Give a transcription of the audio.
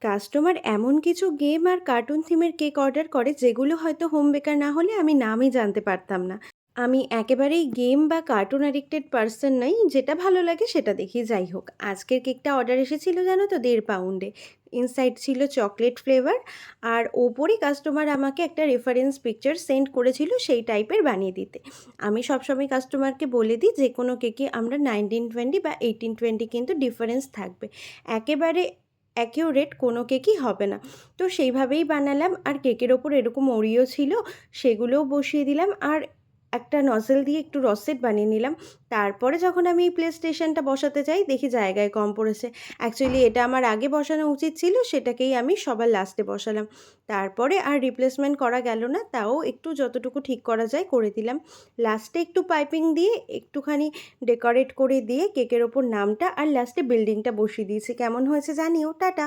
Customer এমন কিছু game আর cartoon থিমের কেক অর্ডার করে যেগুলো হয়তো হোম বেকার না হলে আমি নামই জানতে পারতাম না। আমি একেবারেই গেম বা কার্টুন অ্যাডিক্টেড পার্সন নই, যেটা ভালো লাগে সেটা দেখি। যাই হোক, আজকের কেকটা অর্ডার এসেছিল জানো তো, 1.5 পাউন্ডে। ইনসাইড ছিল চকলেট ফ্লেভার, আর ওপরই কাস্টমার আমাকে একটা রেফারেন্স পিকচার সেন্ড করেছিল সেই টাইপের বানিয়ে দিতে। আমি সবসময় কাস্টমারকে বলে দিই যে কোনো কেকে আমরা 1920 বা 1820 কিন্তু ডিফারেন্স থাকবে, একেবারে অ্যাকিউরেট কোনো কেকই হবে না। তো সেইভাবেই বানালাম, আর কেকের ওপর এরকম ওরিও ছিল, সেগুলোও বসিয়ে দিলাম, আর একটা নজল দিয়ে একটু রসেট বানিয়ে নিলাম। তারপরে যখন আমি এই প্লে স্টেশনটা বসাতে যাই দেখি জায়গায় কম পড়েছে। অ্যাকচুয়ালি এটা আমার আগে বসানো উচিত ছিল, সেটাকেই আমি সবার লাস্টে বসালাম। তারপরে আর রিপ্লেসমেন্ট করা গেল না, তাও একটু যতটুকু ঠিক করা যায় করে দিলাম। লাস্টে একটু পাইপিং দিয়ে একটুখানি ডেকোরেট করে দিয়ে কেকের ওপর নামটা আর লাস্টে বিল্ডিংটা বসিয়ে দিয়েছি। কেমন হয়েছে জানিও। টাটা।